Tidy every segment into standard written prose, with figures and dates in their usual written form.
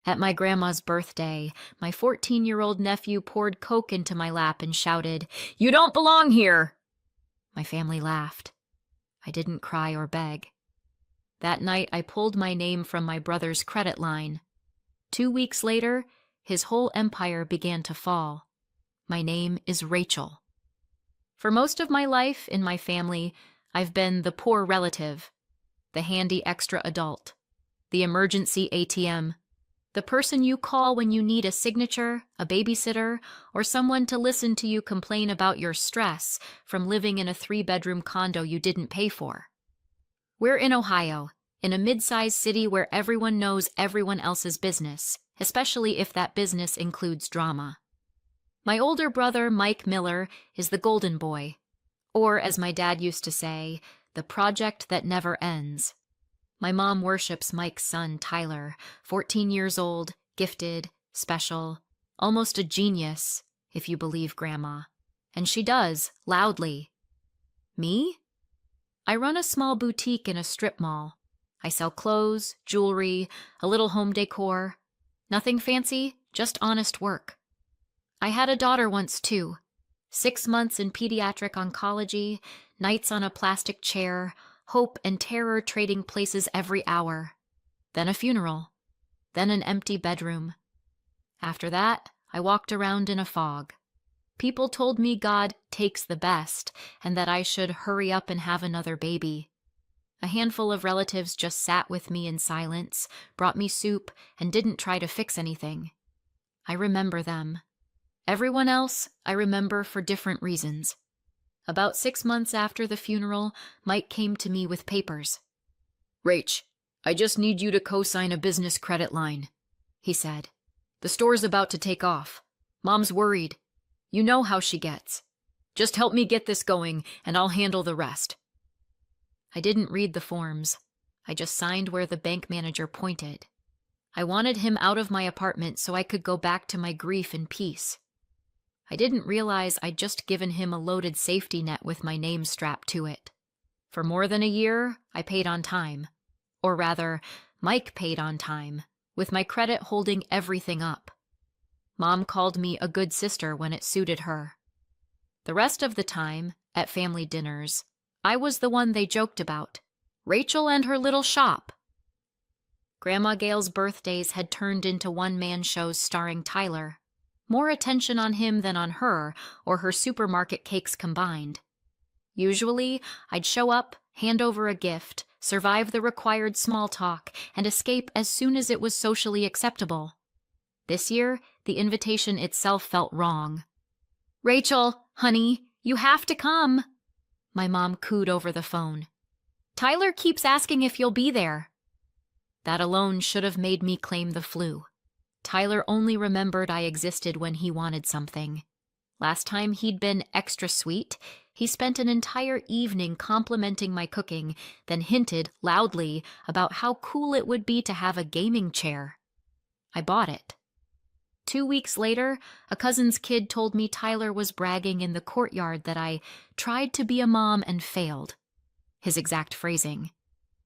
At my grandma's birthday, my 14-year-old nephew poured Coke into my lap and shouted, "You don't belong here!" My family laughed. I didn't cry or beg. That night, I pulled my name from my brother's credit line. 2 weeks later, his whole empire began to fall. My name is Rachel. For most of my life in my family, I've been the poor relative, the handy extra adult, the emergency ATM, the person you call when you need a signature, a babysitter, or someone to listen to you complain about your stress from living in a 3-bedroom condo you didn't pay for. We're in Ohio, in a mid-sized city where everyone knows everyone else's business, especially if that business includes drama. My older brother, Mike Miller, is the golden boy, or as my dad used to say, the project that never ends. My mom worships Mike's son, Tyler, 14 years old, gifted, special, almost a genius, if you believe Grandma. And she does, loudly. Me? I run a small boutique in a strip mall. I sell clothes, jewelry, a little home decor. Nothing fancy, just honest work. I had a daughter once, too. 6 months in pediatric oncology, nights on a plastic chair, hope and terror trading places every hour. Then a funeral. Then an empty bedroom. After that, I walked around in a fog. People told me God takes the best and that I should hurry up and have another baby. A handful of relatives just sat with me in silence, brought me soup, and didn't try to fix anything. I remember them. Everyone else I remember for different reasons. About 6 months after the funeral, Mike came to me with papers. "Rach, I just need you to co-sign a business credit line," he said. "The store's about to take off. Mom's worried. You know how she gets. Just help me get this going, and I'll handle the rest." I didn't read the forms. I just signed where the bank manager pointed. I wanted him out of my apartment so I could go back to my grief in peace. I didn't realize I'd just given him a loaded safety net with my name strapped to it. For more than a year, I paid on time. Or rather, Mike paid on time, with my credit holding everything up. Mom called me a good sister when it suited her. The rest of the time, at family dinners, I was the one they joked about. Rachel and her little shop. Grandma Gail's birthdays had turned into one-man shows starring Tyler. More attention on him than on her or her supermarket cakes combined. Usually, I'd show up, hand over a gift, survive the required small talk, and escape as soon as it was socially acceptable. This year, the invitation itself felt wrong. "Rachel, honey, you have to come," my mom cooed over the phone. "Tyler keeps asking if you'll be there." That alone should have made me claim the flu. Tyler only remembered I existed when he wanted something. Last time he'd been extra sweet, he spent an entire evening complimenting my cooking, then hinted loudly about how cool it would be to have a gaming chair. I bought it. 2 weeks later, a cousin's kid told me Tyler was bragging in the courtyard that I tried to be a mom and failed. His exact phrasing.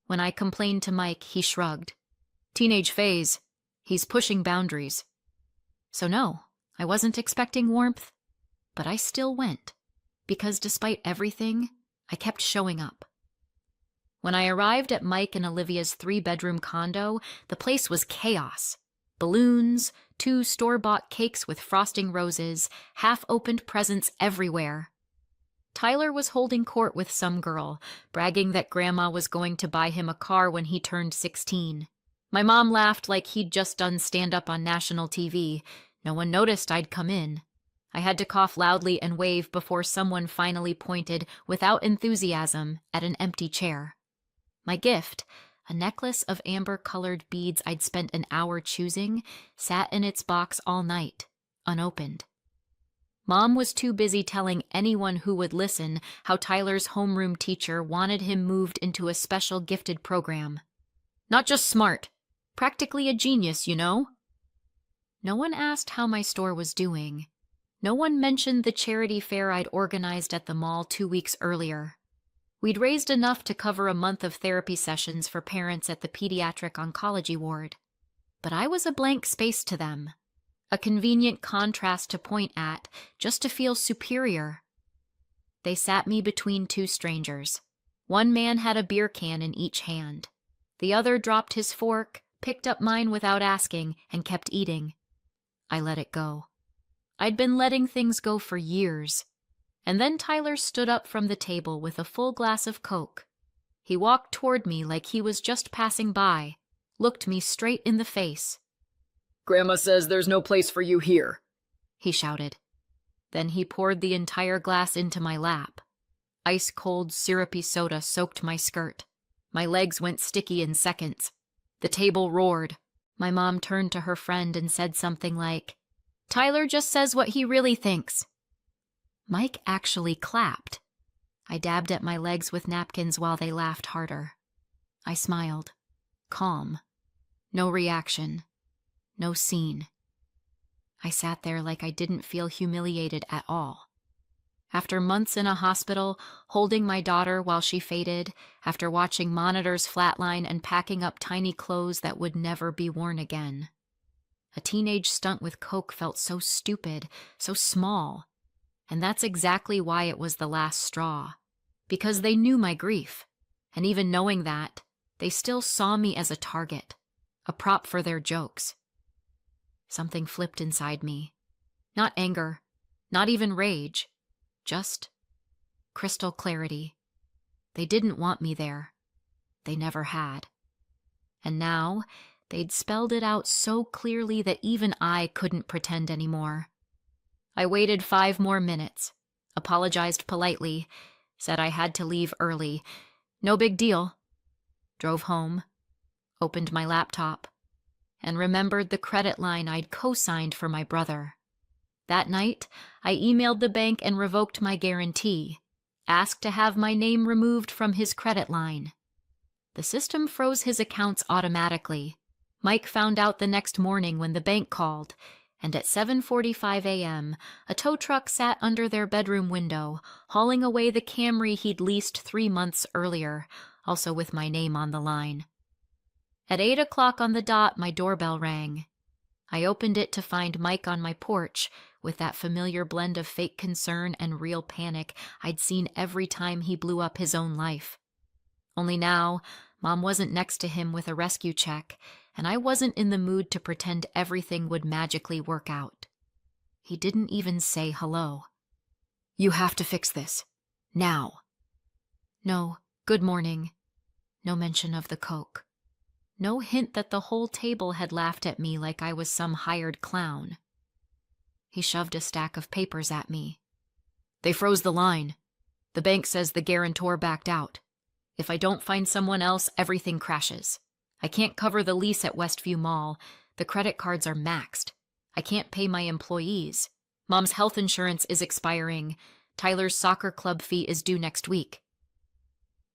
When I complained to Mike, he shrugged. "Teenage phase. He's pushing boundaries." So no, I wasn't expecting warmth, but I still went, because despite everything, I kept showing up. When I arrived at Mike and Olivia's 3-bedroom condo, the place was chaos. Balloons, 2 store-bought cakes with frosting roses, half-opened presents everywhere. Tyler was holding court with some girl, bragging that Grandma was going to buy him a car when he turned 16. My mom laughed like he'd just done stand-up on national TV. No one noticed I'd come in. I had to cough loudly and wave before someone finally pointed, without enthusiasm, at an empty chair. My gift, a necklace of amber-colored beads I'd spent an hour choosing, sat in its box all night, unopened. Mom was too busy telling anyone who would listen how Tyler's homeroom teacher wanted him moved into a special gifted program. Not just smart. Practically a genius, you know? No one asked how my store was doing. No one mentioned the charity fair I'd organized at the mall 2 weeks earlier. We'd raised enough to cover a month of therapy sessions for parents at the pediatric oncology ward. But I was a blank space to them, a convenient contrast to point at, just to feel superior. They sat me between two strangers. One man had a beer can in each hand. The other dropped his fork, picked up mine without asking, and kept eating. I let it go. I'd been letting things go for years. And then Tyler stood up from the table with a full glass of Coke. He walked toward me like he was just passing by, looked me straight in the face. "Grandma says there's no place for you here," he shouted. Then he poured the entire glass into my lap. Ice-cold, syrupy soda soaked my skirt. My legs went sticky in seconds. The table roared. My mom turned to her friend and said something like, "Tyler just says what he really thinks." Mike actually clapped. I dabbed at my legs with napkins while they laughed harder. I smiled. Calm. No reaction. No scene. I sat there like I didn't feel humiliated at all. After months in a hospital, holding my daughter while she faded, after watching monitors flatline and packing up tiny clothes that would never be worn again. A teenage stunt with Coke felt so stupid, so small. And that's exactly why it was the last straw. Because they knew my grief. And even knowing that, they still saw me as a target, a prop for their jokes. Something flipped inside me. Not anger, not even rage, just crystal clarity. They didn't want me there. They never had. And now, they'd spelled it out so clearly that even I couldn't pretend anymore. I waited 5 more minutes, apologized politely, said I had to leave early. No big deal. Drove home, opened my laptop, and remembered the credit line I'd co-signed for my brother. That night, I emailed the bank and revoked my guarantee, asked to have my name removed from his credit line. The system froze his accounts automatically. Mike found out the next morning when the bank called, and at 7:45 a.m., a tow truck sat under their bedroom window, hauling away the Camry he'd leased 3 months earlier, also with my name on the line. At 8 o'clock on the dot, my doorbell rang. I opened it to find Mike on my porch, with that familiar blend of fake concern and real panic I'd seen every time he blew up his own life. Only now, Mom wasn't next to him with a rescue check, and I wasn't in the mood to pretend everything would magically work out. He didn't even say hello. "You have to fix this. Now." No, good morning. No mention of the Coke. No hint that the whole table had laughed at me like I was some hired clown. He shoved a stack of papers at me. "They froze the line. The bank says the guarantor backed out. If I don't find someone else, everything crashes. I can't cover the lease at Westview Mall. The credit cards are maxed. I can't pay my employees. Mom's health insurance is expiring. Tyler's soccer club fee is due next week."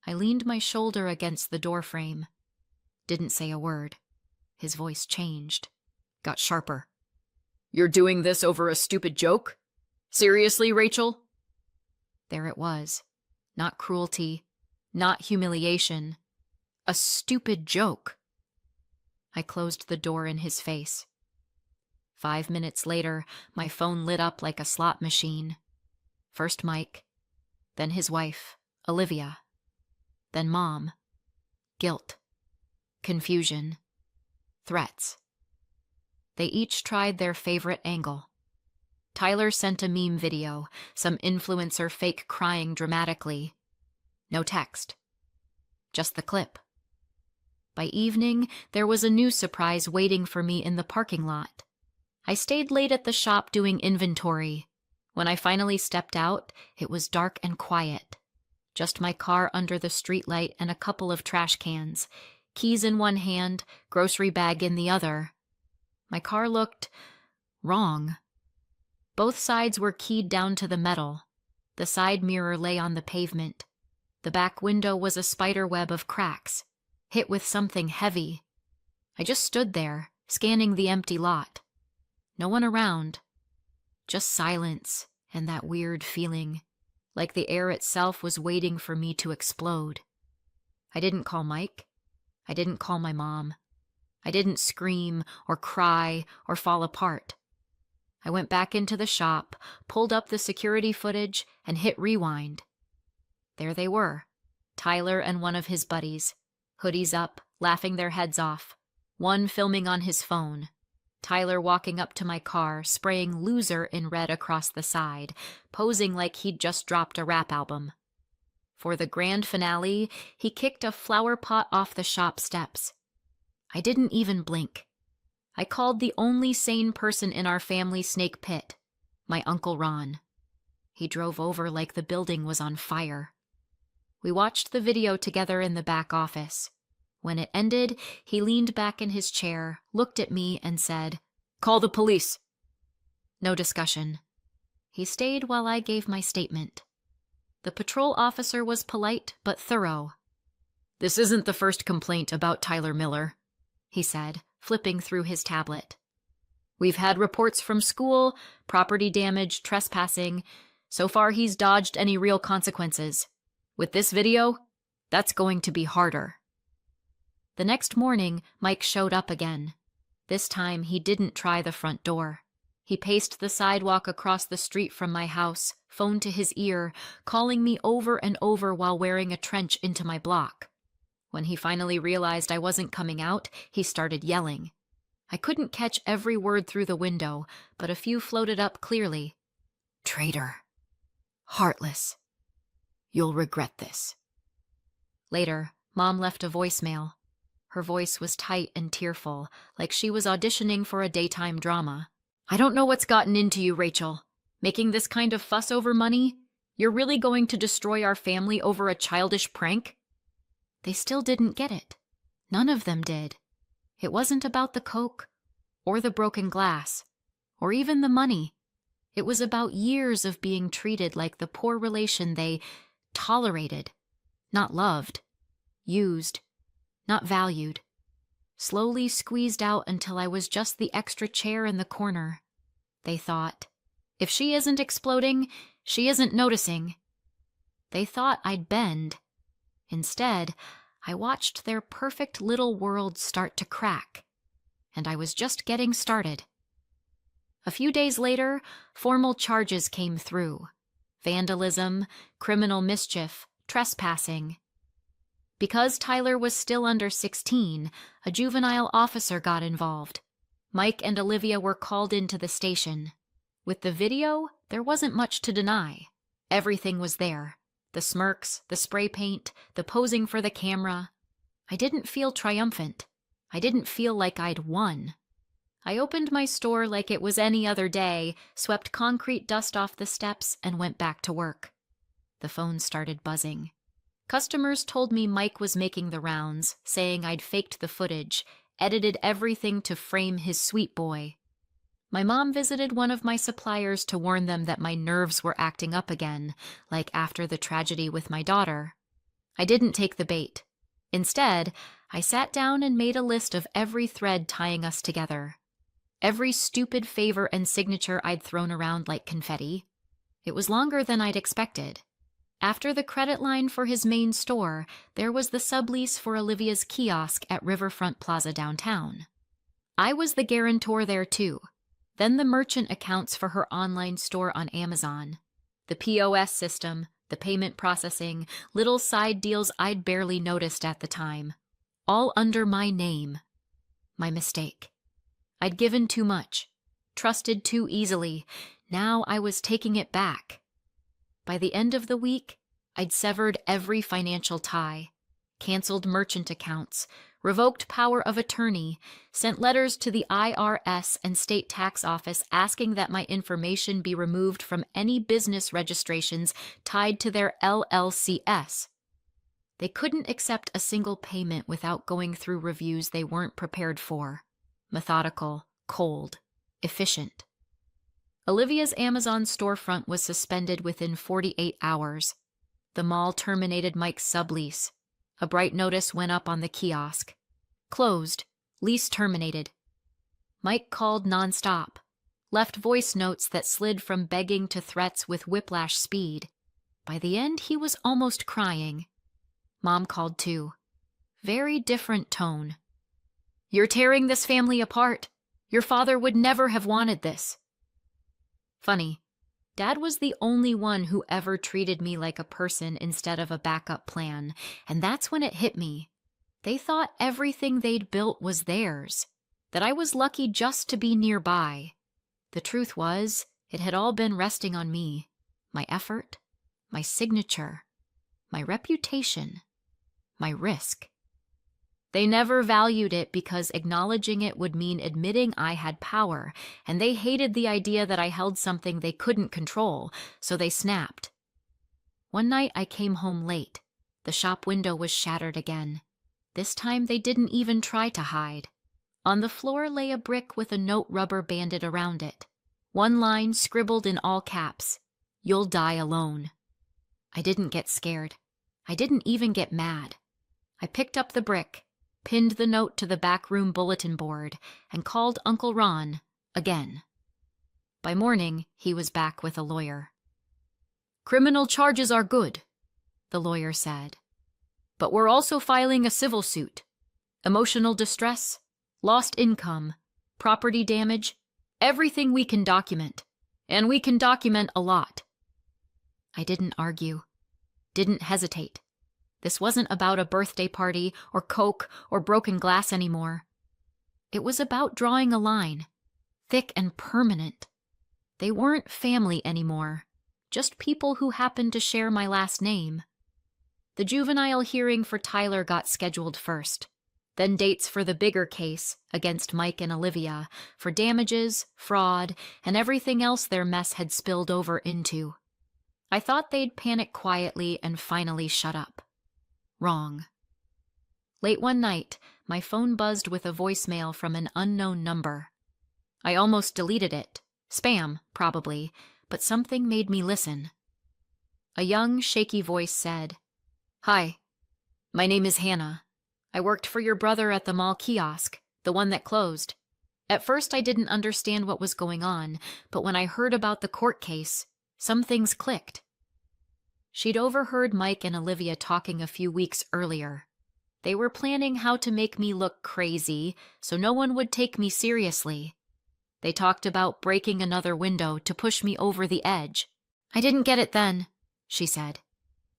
I leaned my shoulder against the doorframe. Didn't say a word. His voice changed. Got sharper. "You're doing this over a stupid joke? Seriously, Rachel?" There it was. Not cruelty. Not humiliation. A stupid joke. I closed the door in his face. 5 minutes later, my phone lit up like a slot machine. First Mike, then his wife, Olivia, then Mom. Guilt. Confusion. Threats. They each tried their favorite angle. Tyler sent a meme video, some influencer fake crying dramatically. No text. Just the clip. By evening, there was a new surprise waiting for me in the parking lot. I stayed late at the shop doing inventory. When I finally stepped out, it was dark and quiet. Just my car under the streetlight and a couple of trash cans. Keys in one hand, grocery bag in the other. My car looked wrong. Both sides were keyed down to the metal. The side mirror lay on the pavement. The back window was a spider web of cracks, hit with something heavy. I just stood there, scanning the empty lot. No one around. Just silence and that weird feeling, like the air itself was waiting for me to explode. I didn't call Mike. I didn't call my mom. I didn't scream or cry or fall apart. I went back into the shop, pulled up the security footage, and hit rewind. There they were, Tyler and one of his buddies, hoodies up, laughing their heads off, one filming on his phone. Tyler walking up to my car, spraying "loser" in red across the side, posing like he'd just dropped a rap album. For the grand finale, he kicked a flower pot off the shop steps. I didn't even blink. I called the only sane person in our family snake pit, my Uncle Ron. He drove over like the building was on fire. We watched the video together in the back office. When it ended, he leaned back in his chair, looked at me, and said, "Call the police." No discussion. He stayed while I gave my statement. The patrol officer was polite but thorough. "This isn't the first complaint about Tyler Miller," he said, flipping through his tablet. "We've had reports from school, property damage, trespassing. So far, he's dodged any real consequences. With this video, that's going to be harder." The next morning, Mike showed up again. This time, he didn't try the front door. He paced the sidewalk across the street from my house, phone to his ear, calling me over and over while wearing a trench into my block. When he finally realized I wasn't coming out, he started yelling. I couldn't catch every word through the window, but a few floated up clearly. "Traitor. Heartless. You'll regret this." Later, Mom left a voicemail. Her voice was tight and tearful, like she was auditioning for a daytime drama. "I don't know what's gotten into you, Rachel. Making this kind of fuss over money? You're really going to destroy our family over a childish prank?" They still didn't get it. None of them did. It wasn't about the coke, or the broken glass, or even the money. It was about years of being treated like the poor relation they tolerated, not loved, used, not valued, slowly squeezed out until I was just the extra chair in the corner. They thought, if she isn't exploding, she isn't noticing. They thought I'd bend. Instead, I watched their perfect little world start to crack, and I was just getting started. A few days later, formal charges came through: vandalism, criminal mischief, trespassing. Because Tyler was still under 16, a juvenile officer got involved. Mike and Olivia were called into the station. With the video, there wasn't much to deny. Everything was there. The smirks, the spray paint, the posing for the camera. I didn't feel triumphant. I didn't feel like I'd won. I opened my store like it was any other day, swept concrete dust off the steps, and went back to work. The phone started buzzing. Customers told me Mike was making the rounds, saying I'd faked the footage, edited everything to frame his sweet boy. My mom visited one of my suppliers to warn them that my nerves were acting up again, like after the tragedy with my daughter. I didn't take the bait. Instead, I sat down and made a list of every thread tying us together. Every stupid favor and signature I'd thrown around like confetti. It was longer than I'd expected. After the credit line for his main store, there was the sublease for Olivia's kiosk at Riverfront Plaza downtown. I was the guarantor there too. Then the merchant accounts for her online store on Amazon. The POS system, the payment processing, little side deals I'd barely noticed at the time. All under my name. My mistake. I'd given too much, trusted too easily. Now I was taking it back. By the end of the week, I'd severed every financial tie, canceled merchant accounts, revoked power of attorney, sent letters to the IRS and state tax office asking that my information be removed from any business registrations tied to their LLCS. They couldn't accept a single payment without going through reviews they weren't prepared for. Methodical, cold, efficient. Olivia's Amazon storefront was suspended within 48 hours. The mall terminated Mike's sublease. A bright notice went up on the kiosk. Closed. Lease terminated. Mike called nonstop. Left voice notes that slid from begging to threats with whiplash speed. By the end, he was almost crying. Mom called too. Very different tone. You're tearing this family apart. Your father would never have wanted this. Funny, Dad was the only one who ever treated me like a person instead of a backup plan, and that's when it hit me. They thought everything they'd built was theirs, that I was lucky just to be nearby. The truth was, it had all been resting on me, my effort, my signature, my reputation, my risk. They never valued it because acknowledging it would mean admitting I had power, and they hated the idea that I held something they couldn't control, so they snapped. One night I came home late. The shop window was shattered again. This time they didn't even try to hide. On the floor lay a brick with a note rubber banded around it. One line scribbled in all caps, "You'll die alone." I didn't get scared. I didn't even get mad. I picked up the brick, pinned the note to the back room bulletin board, and called Uncle Ron again. By morning, he was back with a lawyer. "Criminal charges are good," the lawyer said. "But we're also filing a civil suit. Emotional distress, lost income, property damage, everything we can document. And we can document a lot." I didn't argue, didn't hesitate. This wasn't about a birthday party or Coke or broken glass anymore. It was about drawing a line, thick and permanent. They weren't family anymore, just people who happened to share my last name. The juvenile hearing for Tyler got scheduled first, then dates for the bigger case against Mike and Olivia for damages, fraud, and everything else their mess had spilled over into. I thought they'd panic quietly and finally shut up. Wrong. Late one night, my phone buzzed with a voicemail from an unknown number. I almost deleted it. Spam, probably, but something made me listen. A young, shaky voice said, "Hi, my name is Hannah. I worked for your brother at the mall kiosk, the one that closed. At first I didn't understand what was going on, but when I heard about the court case, some things clicked." She'd overheard Mike and Olivia talking a few weeks earlier. They were planning how to make me look crazy so no one would take me seriously. They talked about breaking another window to push me over the edge. "I didn't get it then," she said.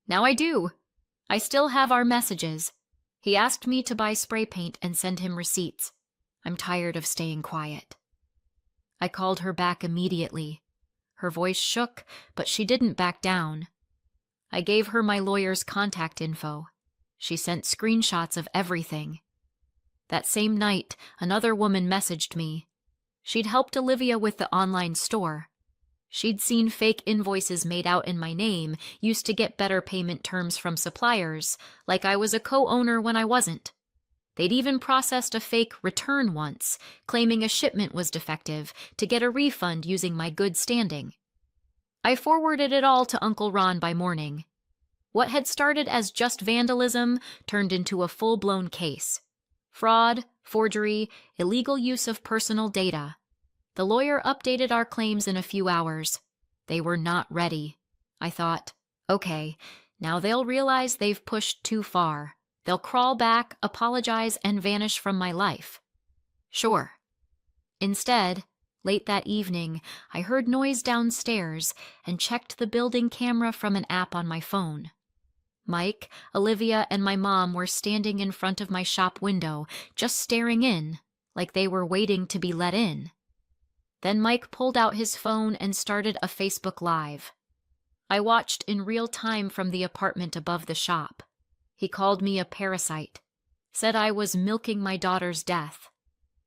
"Now I do. I still have our messages. He asked me to buy spray paint and send him receipts. I'm tired of staying quiet." I called her back immediately. Her voice shook, but she didn't back down. I gave her my lawyer's contact info. She sent screenshots of everything. That same night, another woman messaged me. She'd helped Olivia with the online store. She'd seen fake invoices made out in my name, used to get better payment terms from suppliers, like I was a co-owner when I wasn't. They'd even processed a fake return once, claiming a shipment was defective, to get a refund using my good standing. I forwarded it all to Uncle Ron by morning. What had started as just vandalism turned into a full-blown case. Fraud, forgery, illegal use of personal data. The lawyer updated our claims in a few hours. They were not ready. I thought, okay, now they'll realize they've pushed too far. They'll crawl back, apologize, and vanish from my life. Sure. Instead, late that evening, I heard noise downstairs and checked the building camera from an app on my phone. Mike, Olivia, and my mom were standing in front of my shop window, just staring in, like they were waiting to be let in. Then Mike pulled out his phone and started a Facebook Live. I watched in real time from the apartment above the shop. He called me a parasite, said I was milking my daughter's death,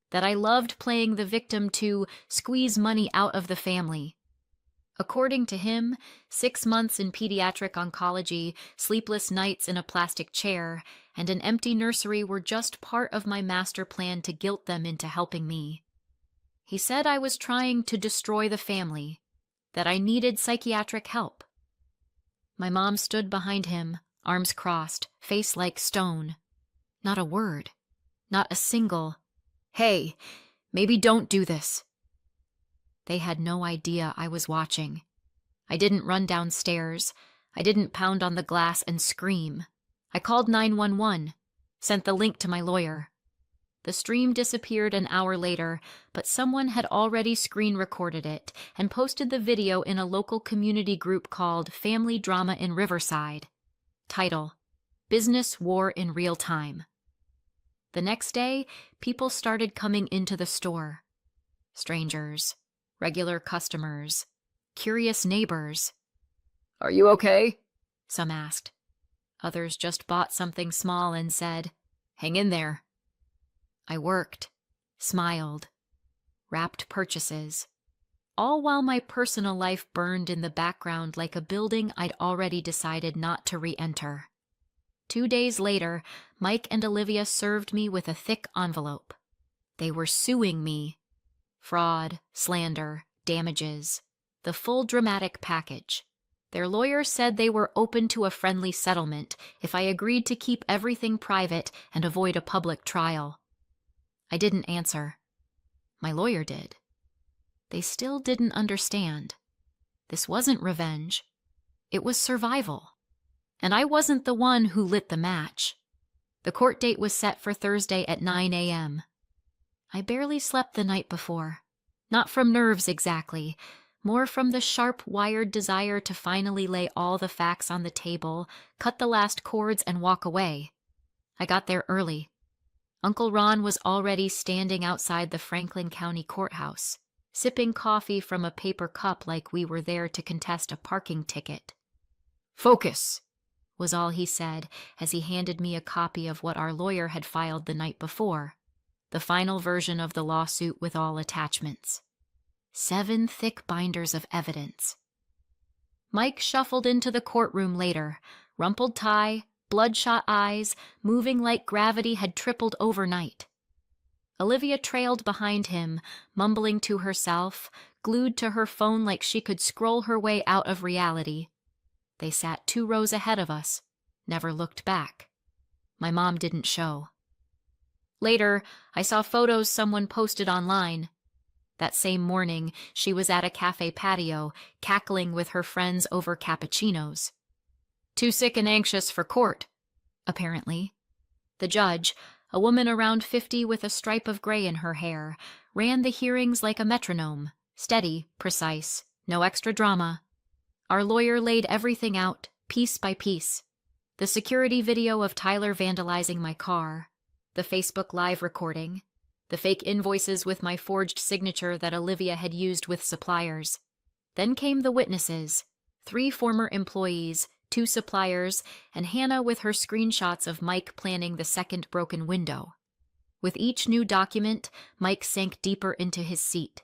that I loved playing the victim to squeeze money out of the family. According to him, 6 months in pediatric oncology, sleepless nights in a plastic chair, and an empty nursery were just part of my master plan to guilt them into helping me. He said I was trying to destroy the family, that I needed psychiatric help. My mom stood behind him, arms crossed, face like stone. Not a word, not a single, "Hey, maybe don't do this." They had no idea I was watching. I didn't run downstairs. I didn't pound on the glass and scream. I called 911, sent the link to my lawyer. The stream disappeared an hour later, but someone had already screen recorded it and posted the video in a local community group called Family Drama in Riverside. Title: Business War in Real Time. The next day, people started coming into the store. Strangers, regular customers, curious neighbors. "Are you okay?" Some asked. Others just bought something small and said, "Hang in there." I worked, smiled, wrapped purchases, all while my personal life burned in the background like a building I'd already decided not to re-enter. 2 days later, Mike and Olivia served me with a thick envelope. They were suing me. Fraud, slander, damages, the full dramatic package. Their lawyer said they were open to a friendly settlement if I agreed to keep everything private and avoid a public trial. I didn't answer. My lawyer did. They still didn't understand. This wasn't revenge. It was survival. And I wasn't the one who lit the match. The court date was set for Thursday at 9 a.m. I barely slept the night before. Not from nerves exactly, more from the sharp, wired desire to finally lay all the facts on the table, cut the last cords, and walk away. I got there early. Uncle Ron was already standing outside the Franklin County Courthouse, sipping coffee from a paper cup like we were there to contest a parking ticket. "Focus," was all he said as he handed me a copy of what our lawyer had filed the night before, the final version of the lawsuit with all attachments. 7 thick binders of evidence. Mike shuffled into the courtroom later, rumpled tie, bloodshot eyes, moving like gravity had tripled overnight. Olivia trailed behind him, mumbling to herself, glued to her phone like she could scroll her way out of reality. They sat 2 rows ahead of us, never looked back. My mom didn't show. Later, I saw photos someone posted online. That same morning, she was at a cafe patio, cackling with her friends over cappuccinos. Too sick and anxious for court, apparently. The judge, a woman around 50 with a stripe of gray in her hair, ran the hearings like a metronome, steady, precise, no extra drama. Our lawyer laid everything out, piece by piece. The security video of Tyler vandalizing my car, the Facebook Live recording, the fake invoices with my forged signature that Olivia had used with suppliers. Then came the witnesses, 3 former employees, 2 suppliers, and Hannah with her screenshots of Mike planning the second broken window. With each new document, Mike sank deeper into his seat.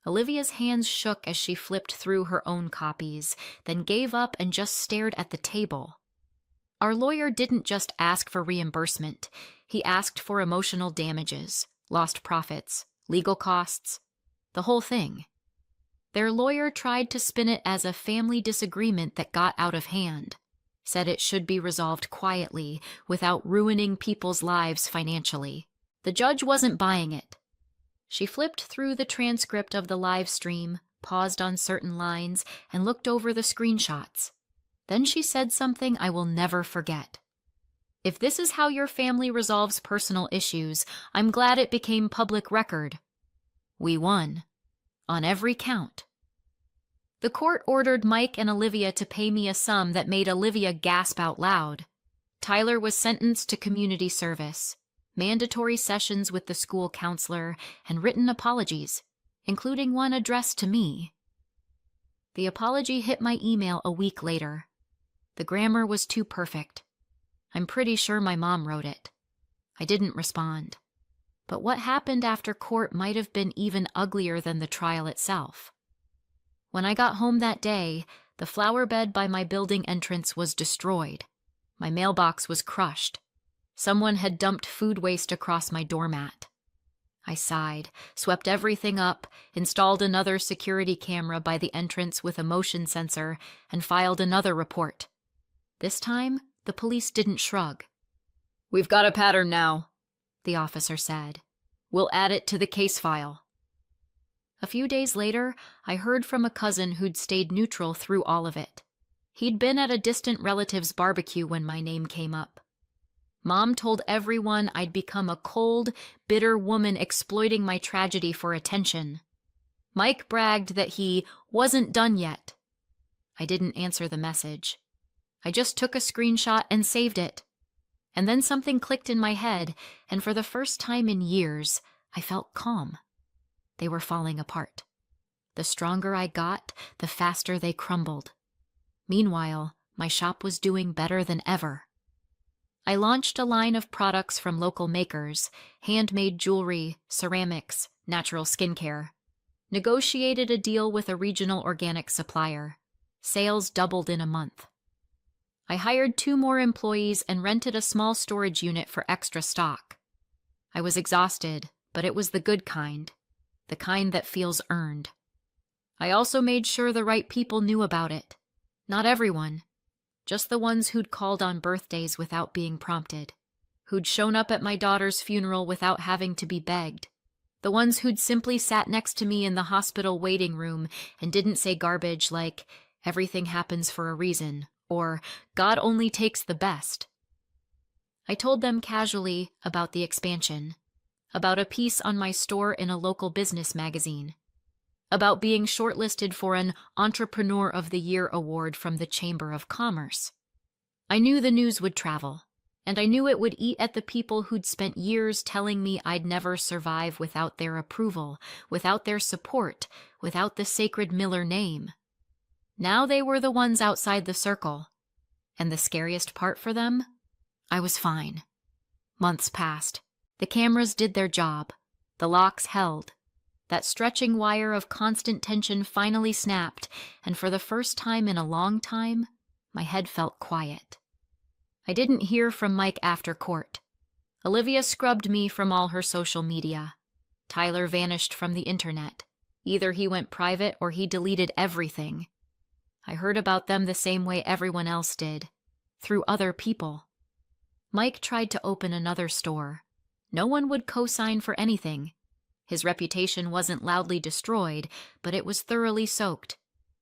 Olivia's hands shook as she flipped through her own copies, then gave up and just stared at the table. Our lawyer didn't just ask for reimbursement. He asked for emotional damages, lost profits, legal costs, the whole thing. Their lawyer tried to spin it as a family disagreement that got out of hand, said it should be resolved quietly without ruining people's lives financially. The judge wasn't buying it. She flipped through the transcript of the live stream, paused on certain lines, and looked over the screenshots. Then she said something I will never forget. "If this is how your family resolves personal issues, I'm glad it became public record. We won. On every count." The court ordered Mike and Olivia to pay me a sum that made Olivia gasp out loud. Tyler was sentenced to community service, mandatory sessions with the school counselor, and written apologies, including one addressed to me. The apology hit my email a week later. The grammar was too perfect. I'm pretty sure my mom wrote it. I didn't respond. But what happened after court might have been even uglier than the trial itself. When I got home that day, the flower bed by my building entrance was destroyed. My mailbox was crushed. Someone had dumped food waste across my doormat. I sighed, swept everything up, installed another security camera by the entrance with a motion sensor, and filed another report. This time, the police didn't shrug. "We've got a pattern now," the officer said. "We'll add it to the case file." A few days later, I heard from a cousin who'd stayed neutral through all of it. He'd been at a distant relative's barbecue when my name came up. Mom told everyone I'd become a cold, bitter woman exploiting my tragedy for attention. Mike bragged that he wasn't done yet. I didn't answer the message. I just took a screenshot and saved it. And then something clicked in my head, and for the first time in years, I felt calm. They were falling apart. The stronger I got, the faster they crumbled. Meanwhile, my shop was doing better than ever. I launched a line of products from local makers, handmade jewelry, ceramics, natural skincare. Negotiated a deal with a regional organic supplier. Sales doubled in a month. I hired 2 more employees and rented a small storage unit for extra stock. I was exhausted, but it was the good kind, the kind that feels earned. I also made sure the right people knew about it. Not everyone, just the ones who'd called on birthdays without being prompted, who'd shown up at my daughter's funeral without having to be begged, the ones who'd simply sat next to me in the hospital waiting room and didn't say garbage like, "Everything happens for a reason," or "God only takes the best." I told them casually about the expansion, about a piece on my store in a local business magazine, about being shortlisted for an Entrepreneur of the Year award from the Chamber of Commerce. I knew the news would travel, and I knew it would eat at the people who'd spent years telling me I'd never survive without their approval, without their support, without the sacred Miller name. Now they were the ones outside the circle. And the scariest part for them? I was fine. Months passed. The cameras did their job. The locks held. That stretching wire of constant tension finally snapped, and for the first time in a long time, my head felt quiet. I didn't hear from Mike after court. Olivia scrubbed me from all her social media. Tyler vanished from the internet. Either he went private or he deleted everything. I heard about them the same way everyone else did, through other people. Mike tried to open another store. No one would co-sign for anything. His reputation wasn't loudly destroyed, but it was thoroughly soaked.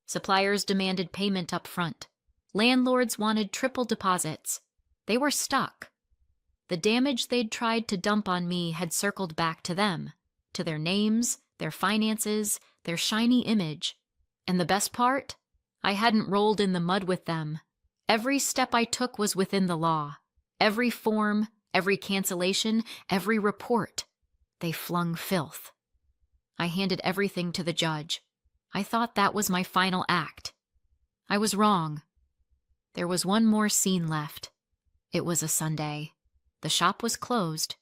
Suppliers demanded payment up front. Landlords wanted triple deposits. They were stuck. The damage they'd tried to dump on me had circled back to them, to their names, their finances, their shiny image. And the best part? I hadn't rolled in the mud with them. Every step I took was within the law. Every form, every cancellation, every report. They flung filth. I handed everything to the judge. I thought that was my final act. I was wrong. There was one more scene left. It was a Sunday. The shop was closed.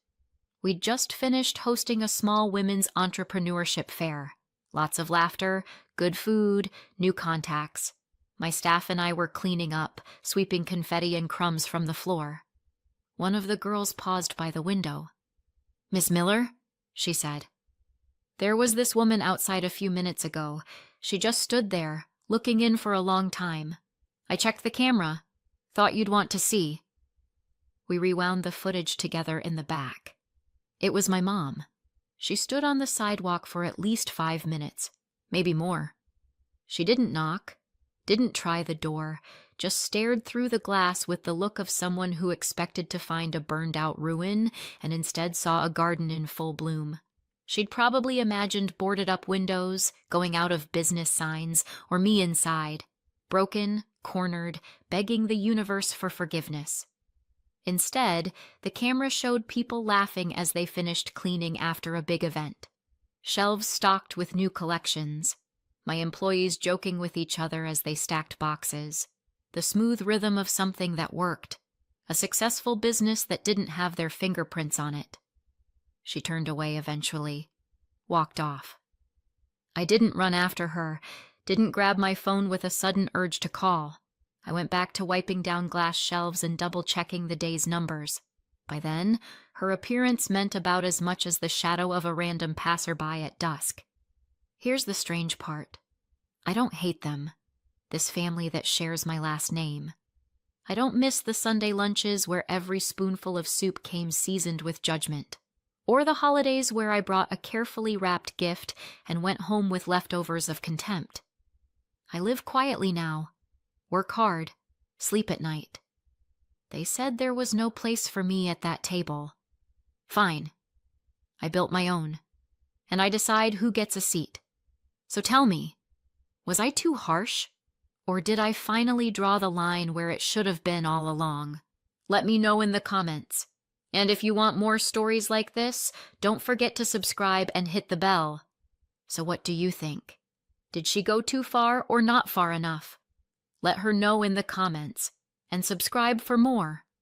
We'd just finished hosting a small women's entrepreneurship fair. Lots of laughter, good food, new contacts. My staff and I were cleaning up, sweeping confetti and crumbs from the floor. One of the girls paused by the window. "Miss Miller?" she said. "There was this woman outside a few minutes ago. She just stood there, looking in for a long time. I checked the camera. Thought you'd want to see." We rewound the footage together in the back. It was my mom. She stood on the sidewalk for at least 5 minutes, maybe more. She didn't knock, didn't try the door, just stared through the glass with the look of someone who expected to find a burned-out ruin and instead saw a garden in full bloom. She'd probably imagined boarded-up windows, going out of business signs, or me inside, broken, cornered, begging the universe for forgiveness. Instead, the camera showed people laughing as they finished cleaning after a big event. Shelves stocked with new collections. My employees joking with each other as they stacked boxes. The smooth rhythm of something that worked. A successful business that didn't have their fingerprints on it. She turned away eventually. Walked off. I didn't run after her. Didn't grab my phone with a sudden urge to call. I went back to wiping down glass shelves and double-checking the day's numbers. By then, her appearance meant about as much as the shadow of a random passerby at dusk. Here's the strange part. I don't hate them, this family that shares my last name. I don't miss the Sunday lunches where every spoonful of soup came seasoned with judgment, or the holidays where I brought a carefully wrapped gift and went home with leftovers of contempt. I live quietly now. Work hard, sleep at night. They said there was no place for me at that table. Fine. I built my own. And I decide who gets a seat. So tell me, was I too harsh? Or did I finally draw the line where it should have been all along? Let me know in the comments. And if you want more stories like this, don't forget to subscribe and hit the bell. So what do you think? Did she go too far or not far enough? Let her know in the comments, and subscribe for more.